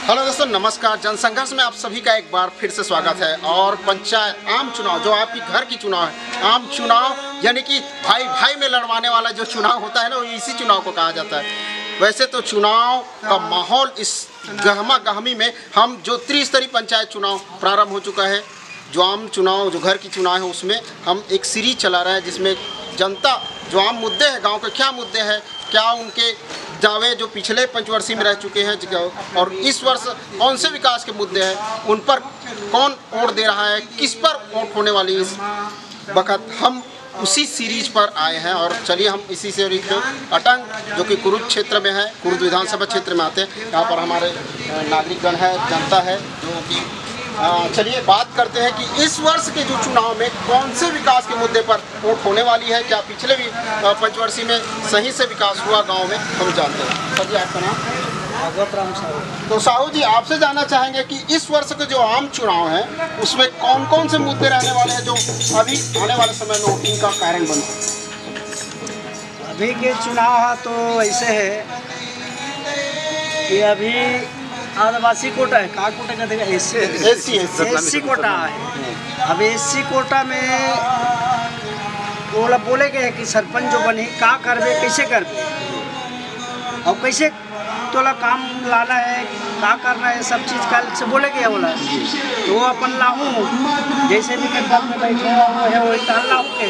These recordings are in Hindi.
हेलो दोस्तों, नमस्कार। जनसंघर्ष में आप सभी का एक बार फिर से स्वागत है। और पंचायत आम चुनाव जो आपकी घर की चुनाव है, आम चुनाव यानी कि भाई भाई में लड़वाने वाला जो चुनाव होता है ना, इसी चुनाव को कहा जाता है। वैसे तो चुनाव का माहौल इस गहमा गहमी में हम जो त्रिस्तरीय पंचायत चुनाव प्रारंभ हो चुका है, जो आम चुनाव जो घर की चुनाव है उसमें हम एक सीरीज चला रहे हैं जिसमें जनता जो आम मुद्दे हैं, गांव के क्या मुद्दे हैं, क्या उनके दावे जो पिछले पंचवर्षीय में रह चुके हैं और इस वर्ष कौन से विकास के मुद्दे हैं, उन पर कौन वोट दे रहा है, किस पर वोट होने वाली इस वक्त हम उसी सीरीज पर आए हैं। और चलिए हम इसी सीरीज में अटंग जो कि कुरुद क्षेत्र में है, कुरुद विधानसभा क्षेत्र में आते हैं। यहाँ पर हमारे नागरिकगण है, जनता है जो कि चलिए बात करते हैं कि इस वर्ष के जो चुनाव में कौन से विकास के मुद्दे पर वोट होने वाली है। क्या पिछले भी पंचवर्षीय में सही से विकास हुआ गांव में, हम जानते हैं। सर जी, आपका नाम? भागवत राम साहू। तो साहू जी, आपसे जानना चाहेंगे कि इस वर्ष के जो आम चुनाव है उसमें कौन कौन से मुद्दे रहने वाले हैं जो अभी आने वाले समय में वोटिंग का कारण बन सकते? अभी के चुनाव तो ऐसे है कि अभी आदिवासी कोटा है, का कोटा कहते हैं, एससी कोटा है। अब एससी कोटा में बोले गए कि सरपंच जो बने का करबे, कैसे करबे और कैसे तोला काम लाना है, का करना है, सब चीज़ कल से बोले गया बोला तो वो अपन लाहूँ जैसे भी कदम में बैठे है वही ताल लाहूँ के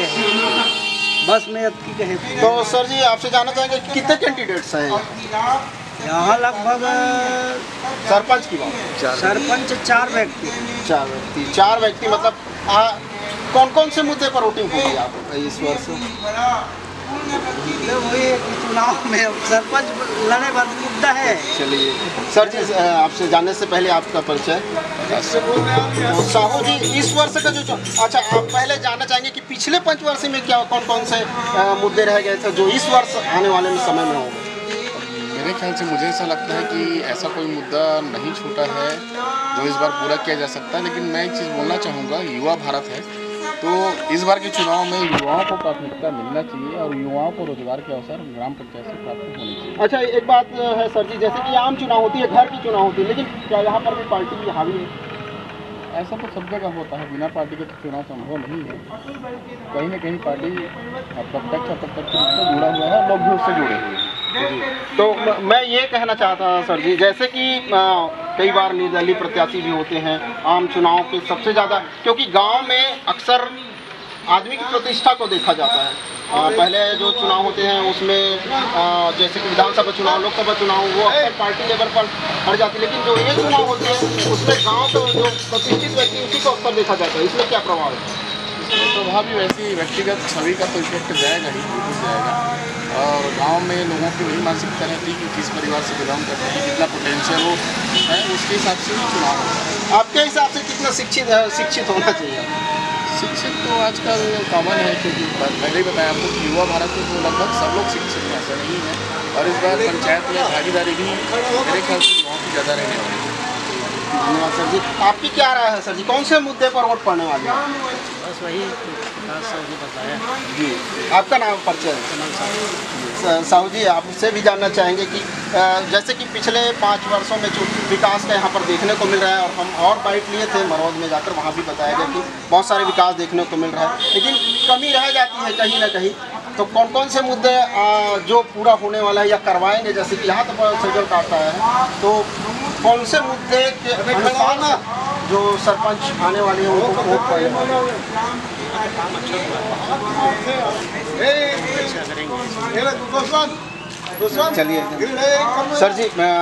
बस मैं अतकी कहे। तो सर जी, आपसे जानना चाहेंगे कि कितने कैंडिडेट्स हैं यहाँ? लगभग सरपंच की बात, सरपंच चार व्यक्ति मतलब कौन कौन से मुद्दे पर वोटिंग होगी आप इस वर्ष? वही चुनाव में सरपंच लड़े वाला मुद्दा है। चलिए सर जी, आपसे जानने से पहले आपका परिचय। तो साहू जी, इस वर्ष का जो अच्छा, आप पहले जानना चाहेंगे कि पिछले पंचवर्षीय में क्या कौन कौन से मुद्दे रह गए थे जो इस वर्ष आने वाले में समय में होंगे? मेरे ख्याल से मुझे ऐसा लगता है कि ऐसा कोई मुद्दा नहीं छूटा है जो इस बार पूरा किया जा सकता है। लेकिन मैं एक चीज़ बोलना चाहूँगा, युवा भारत है तो इस बार के चुनाव में युवाओं को प्राथमिकता मिलना चाहिए और युवाओं को रोजगार के अवसर ग्राम पंचायत से प्राप्त होने चाहिए। अच्छा, एक बात है सर जी, जैसे कि आम चुनाव होती है, घर की चुनाव होती है, लेकिन क्या यहाँ पर भी पार्टी हावी है? ऐसा तो सब जगह होता है, बिना पार्टी के तो चुनाव संभव नहीं है। कहीं न कहीं पार्टी प्रत्यक्ष अप्रत्यक्ष रूप से जुड़ा हुआ है, लोग भी उससे जुड़े हुए हैं। तो मैं ये कहना चाहता हूँ सर जी, जैसे कि कई बार निर्दलीय प्रत्याशी भी होते हैं आम चुनाव के सबसे ज़्यादा, क्योंकि गांव में अक्सर आदमी की प्रतिष्ठा को देखा जाता है। पहले जो चुनाव होते हैं उसमें जैसे कि विधानसभा चुनाव, लोकसभा चुनाव, वो अक्सर पार्टी लेवल पर हट जाती है, लेकिन जो ये चुनाव होते हैं उसमें गाँव के जो प्रतिष्ठित व्यक्ति उसी को अक्सर देखा जाता है। इसमें क्या प्रभाव है? प्रभाव भी वैसी व्यक्तिगत छवि का तो इफेक्ट जाएगा ही, बिल्कुल जाएगा। और गांव में लोगों की वही मानसिकता रहती है कि किस परिवार से बिलोंग करते हैं, कितना पोटेंशियल वो है, उसके हिसाब से ही चुनाव होता है। आपके हिसाब से कितना शिक्षित होना चाहिए? शिक्षित तो आजकल कॉमन है, क्योंकि पहले ही बताया आपको कि युवा भारत में तो लगभग सब लोग शिक्षित हैं, ऐसा नहीं है। और इस बार पंचायत में भागीदारी भी मेरे ख्याल से युवाओं की ज़्यादा रहने वाली है। धन्यवाद सर जी। आपकी क्या राय है सर जी, कौन से मुद्दे पर वोट पड़ने वाले हैं? बस वही बताया जी। आपका नाम परिचय? साहू जी, आपसे भी जानना चाहेंगे कि जैसे कि पिछले 5 वर्षों में जो विकास का यहाँ पर देखने को मिल रहा है, और हम और बाइट लिए थे मरौद में जाकर, वहाँ भी बताया गया कि बहुत सारे विकास देखने को मिल रहा है, लेकिन कमी रह जाती है कहीं ना कहीं। तो कौन कौन से मुद्दे जो पूरा होने वाला है या करवाएंगे, जैसे कि यहाँ तो रिजल्ट आता है, तो कौन से मुद्दे के अनुसार जो सरपंच आने वाले हैं उनको वोट पड़ेगा? चलिए सर जी, मैं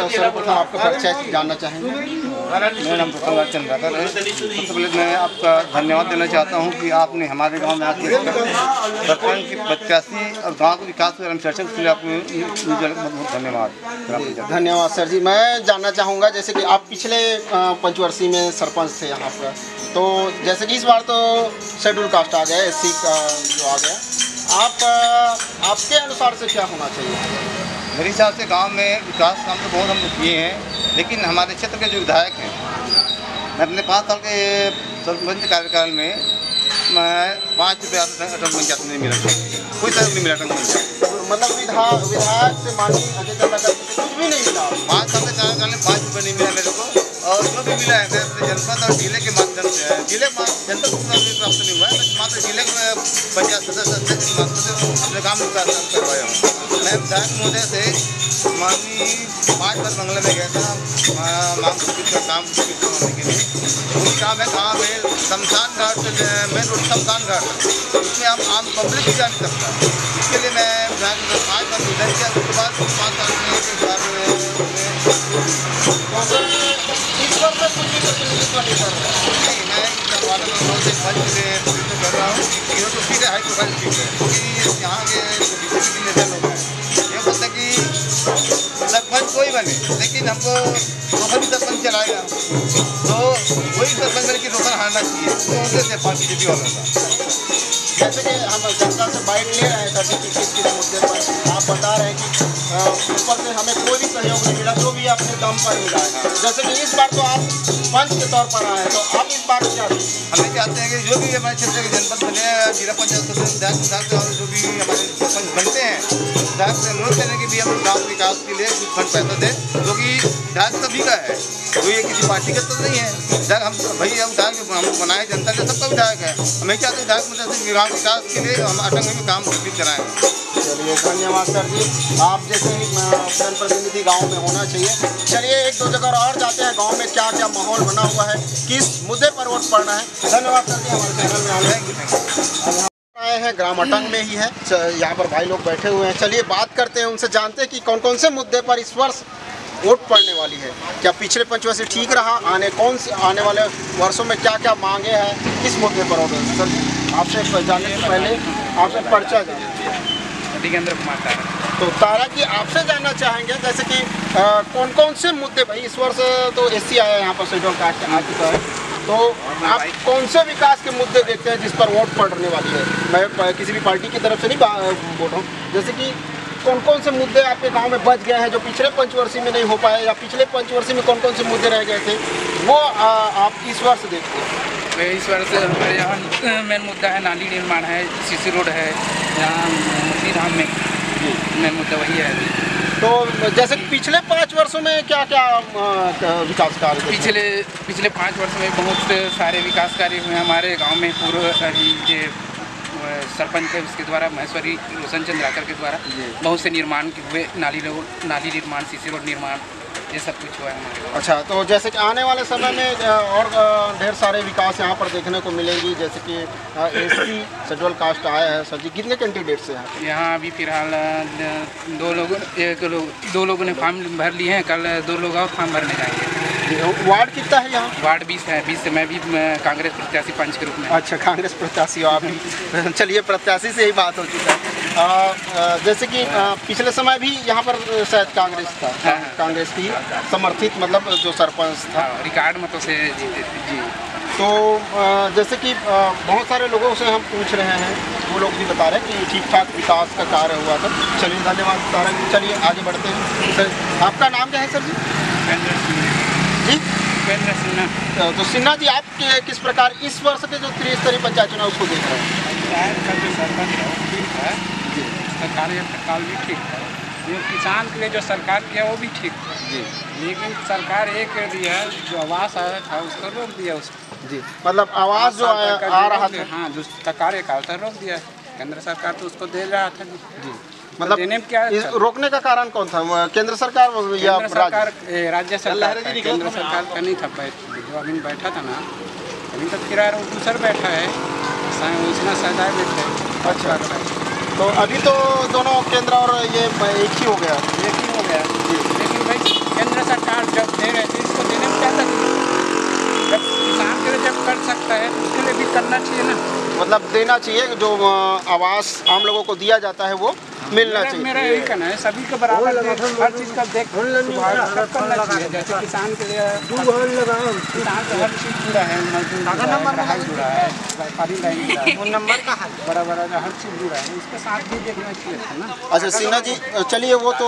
सर्वप्रथम आपका परिचय जानना चाहेंगे। मेरा नाम प्रफुल्ल चंद्राकर है। सबसे पहले मैं आपका धन्यवाद देना चाहता हूं कि आपने हमारे गांव में आके सरपंच की प्रत्याशी और गांव के विकास पर चर्चा के लिए आपको बहुत धन्यवाद। धन्यवाद सर जी। मैं जानना चाहूँगा, जैसे कि आप पिछले पंचवर्षीय में सरपंच थे यहाँ पर, तो जैसे कि इस बार तो शेड्यूल कास्ट आ गया, एससी का जो आ गया, आपके अनुसार से क्या होना चाहिए? मेरे हिसाब से गांव में विकास काम तो बहुत हम लोग किए हैं, लेकिन हमारे क्षेत्र के जो विधायक हैं, मैं अपने 5 साल के सरपंच कार्यकाल में मैं 5 रुपया अटल पंचायत नहीं मिला, कोई तरह नहीं मिला अटल पंचायत। मतलब विधायक से माननीय कुछ भी नहीं मिला। 5 साल के कार्यकाल में 5 रुपये मिला मेरे को, और जो भी मिला है मैं अपने जनपद और जिले के माध्यम से है। जनपद को अभी प्राप्त नहीं हुआ है, मात्र जिले में पंचायत सदस्य अध्यक्ष के माध्यम से अपने काम विकास करवाया हूँ। मैं विधायक महोदय से माननीय 5 बार बंगले में गया था मांग सूचित का काम करने के लिए। वही काम है गाँव में शमशान घाट, मेन रोड शमशान घाट, उसमें हम आम पब्लिक भी जा नहीं सकता। इसके लिए मैं विधायक में 5 बार निवेदन किया, उसके बाद 5 साल में एक बार नहीं, मैं वाले में से फल कर रहा हूँ। ये तो सीधे हाई प्रोफाइल सीट है, क्योंकि यहाँ के बीजेपी नेता लोग हैं ये बोलते हैं कि सरपंच कोई बने, लेकिन हमको रोहन सरपंच चलाएगा, तो वही सरपंच बने कि रोहन हारना चाहिए, तो उनसे से बीजेपी वालों का। जैसे कि हम जनता से बाइट ले रहे हैं सर कि किस मुद्दे पर आप बता रहे हैं कि ऊपर से हमें कोई भी सहयोग नहीं मिला, जो भी अपने दम पर मिला है। जैसे कि इस बार तो आप पंच के तौर पर आए हैं, तो आप इस बार क्या हमें चाहते हैं कि जो भी हमारे क्षेत्र के जनपद बने, जिला पंचायत सदस्य और जो भी हमारे सरपंच बनते हैं, विधायक से अनुरोध करें कि भी हम गाँव विकास के लिए कुछ फंड पैसा दें, जो कि विधायक सभी का है, कोई ये किसी पार्टी का तो नहीं है। विधायक हम भाई हम विधायक हम बनाए, जनता के सबका विधायक है। हमें चाहते हैं विधायक मतलब गाँव विकास के लिए हम अटक में भी काम कराएँ। चलिए धन्यवाद सर जी, आप जैसे जनप्रतिनिधि गांव में होना चाहिए। चलिए एक दो जगह और जाते हैं, गांव में क्या क्या माहौल बना हुआ है, किस मुद्दे पर वोट पड़ना है। धन्यवाद सर जी, हमारे चैनल में आए हैं, ग्राम अटंग में ही है, यहाँ पर भाई लोग बैठे हुए हैं। चलिए बात करते हैं उनसे, जानते हैं कि कौन कौन से मुद्दे पर इस वर्ष वोट पड़ने वाली है। क्या पिछले पंचवर्षीय ठीक रहा, आने वाले वर्षों में क्या क्या मांगे हैं, किस मुद्दे पर होगा। सर जी आपसे जानने से पहले आपसे पर्चा जाना दिगेंद्र कुमार तारा। तो तारा जी आपसे जानना चाहेंगे जैसे कि कौन कौन से मुद्दे, भाई इस वर्ष तो SC आया है यहाँ पर, शेड्यूल कास्ट आ चुका है, तो आप कौन से विकास के मुद्दे देखते हैं जिस पर वोट पड़ने वाली है। मैं किसी भी पार्टी की तरफ से नहीं बोल रहा हूँ, जैसे कि कौन कौन से मुद्दे आपके गांव में बच गए हैं जो पिछले पंचवर्षीय में नहीं हो पाए, या पिछले पंचवर्षीय में कौन कौन से मुद्दे रह गए थे, वो आप इस वर्ष देखते हैं। इस वर्ष हमारे यहाँ मेन मुद्दा है नाली निर्माण है, CC रोड है यहाँ मुक्ति धाम में, मेन मुद्दा वही है। तो जैसे कि पिछले 5 वर्षों में क्या क्या विकास कार्य पिछले 5 वर्ष में बहुत सारे विकास कार्य हुए हमारे गांव में। पूर्व ये सरपंच है उसके द्वारा, महेश्वरी रोशन चंद्राकर के द्वारा बहुत से निर्माण हुए, नाली निर्माण, CC रोड निर्माण, ये सब कुछ हुआ है हमारे। अच्छा, तो जैसे कि आने वाले समय में और ढेर सारे विकास यहाँ पर देखने को मिलेंगी, जैसे कि SC शेड्यूल कास्ट आया है। सर जी कितने कैंडिडेट्स हैं यहाँ अभी फिलहाल 2 लोगों ने फॉर्म भर लिए हैं, कल 2 लोग और फॉर्म भरने जाएंगे। वार्ड कितना है यहाँ? वार्ड 20 है। 20 से मैं भी कांग्रेस प्रत्याशी पंच के रूप में। अच्छा, कांग्रेस प्रत्याशी हो आप भी। चलिए प्रत्याशी से ही बात हो चुका है। जैसे कि पिछले समय भी यहाँ पर शायद कांग्रेस था, कांग्रेस की समर्थित मतलब जो सरपंच था, रिकॉर्ड मतों से जीते थे जी। तो जैसे कि बहुत सारे लोगों से हम पूछ रहे हैं, वो लोग भी बता रहे हैं कि ठीक ठाक विकास का कार्य हुआ था। चलिए धन्यवाद तारा, चलिए आगे बढ़ते हैं। सर आपका नाम क्या है सर जी? जी उपेंद्र सिन्हा। तो सिन्हा जी आप किस प्रकार इस वर्ष के जो त्रिस्तरीय पंचायत चुनाव उसको देख रहे हैं? पंचायत का जो सरपंच है वो ठीक है, उसका कार्यकाल भी ठीक है, जो किसान के लिए जो सरकार किया वो भी ठीक है जी। लेकिन सरकार एक दिया है, जो आवास आया था उसको रोक दिया उसको जी, मतलब आवास जो आ रहा था, हाँ, जो उसका कार्यकाल था रोक दिया। केंद्र सरकार तो उसको दे रहा था जी। मतलब देने में क्या रोकने का कारण कौन था? केंद्र सरकार या राज्य सरकार? केंद्र सरकार का नहीं था, अभी बैठा था ना, अभी तक किराया दूसर बैठा है, उसना सजाए बैठे। अच्छा, तो अभी तो दोनों केंद्र और ये एक ही हो गया लेकिन भाई केंद्र सरकार जब दे रहे थे इसको देने में क्या तकलीफ? जब किसान के लिए जब कर सकता है उसके लिए भी करना चाहिए ना, मतलब देना चाहिए। जो आवास आम लोगों को दिया जाता है वो मिलना चाहिए। मेरा यही कहना है, सभी को बराबर हर चीज़ का देख करना चाहिए। जैसे किसान के लिए किसान का हर चीज़ जुड़ा है, मजदूर जुड़ा है, व्यापारी लाइन जुड़ा है, वो नंबर का है, बड़ा हर चीज़ जुड़ा है, इसके साथ भी देखना चाहिए था ना। अच्छा सिन्हा जी, चलिए वो तो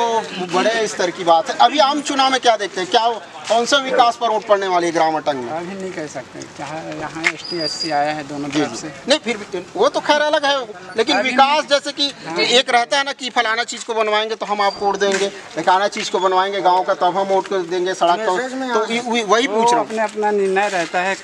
बड़े स्तर की बात है। अभी आम चुनाव में क्या देखते हैं, क्या कौन से विकास पर वोट पड़ने वाली है ग्राम अटंग में? अभी नहीं कह सकते, चाहे यहाँ ST SC आया है दोनों तरफ से। नहीं फिर भी वो तो खैर अलग है, लेकिन विकास जैसे कि एक रहता है ना कि फलाना चीज़ को बनवाएंगे तो हम आपको वोट देंगे, फलाना चीज़ को बनवाएंगे गांव का तब हम वोट को देंगे, सड़क को, तो वही पूछ रहा हूँ। अपने अपना निर्णय रहता है,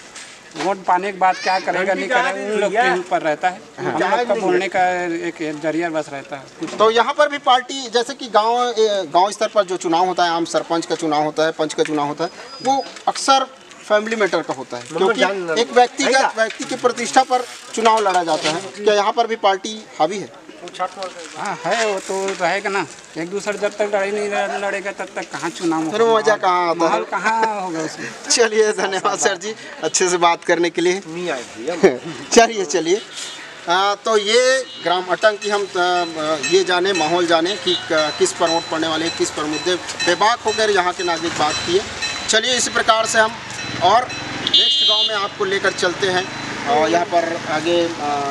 वोट पाने के बाद क्या करेगा नहीं करेगा उन लोग के ऊपर रहता है। हम लोग का बोलने का एक जरिया बस रहता है। तो यहाँ पर भी पार्टी जैसे कि गांव स्तर पर जो चुनाव होता है, आम सरपंच का चुनाव होता है, पंच का चुनाव होता है, वो अक्सर फैमिली मैटर का होता है, क्योंकि एक व्यक्ति की प्रतिष्ठा पर चुनाव लड़ा जाता है। क्या यहाँ पर भी पार्टी हावी है? हाँ है, वो तो रहेगा ना, एक दूसरे जब तक लड़ाई नहीं लड़ेगा तब तक कहाँ चुनाव फिर मजा कहाँ आता है? कहाँ होगा उसमें। चलिए धन्यवाद सर जी अच्छे से बात करने के लिए। चलिए तो ये ग्राम अटंग की हम ये जाने, माहौल जाने कि किस पर वोट पड़ने वाले, किस पर मुद्दे बेबाक होकर यहाँ के नागरिक बात किए। चलिए इसी प्रकार से हम और नेक्स्ट गांव में आपको लेकर चलते हैं। और यहाँ पर आगे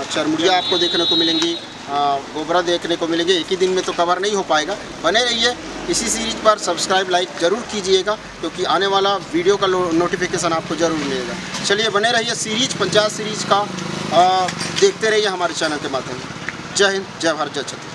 चरमुड़िया आपको देखने को मिलेंगी, गोबरा देखने को मिलेंगे। एक ही दिन में तो कवर नहीं हो पाएगा, बने रहिए इसी सीरीज पर। सब्सक्राइब लाइक ज़रूर कीजिएगा, क्योंकि आने वाला वीडियो का नोटिफिकेशन आपको ज़रूर मिलेगा। चलिए बने रहिए सीरीज, पंचायत सीरीज का देखते रहिए हमारे चैनल के माध्यम से। जय हिंद, जय भारत, जय छत्तीसगढ़।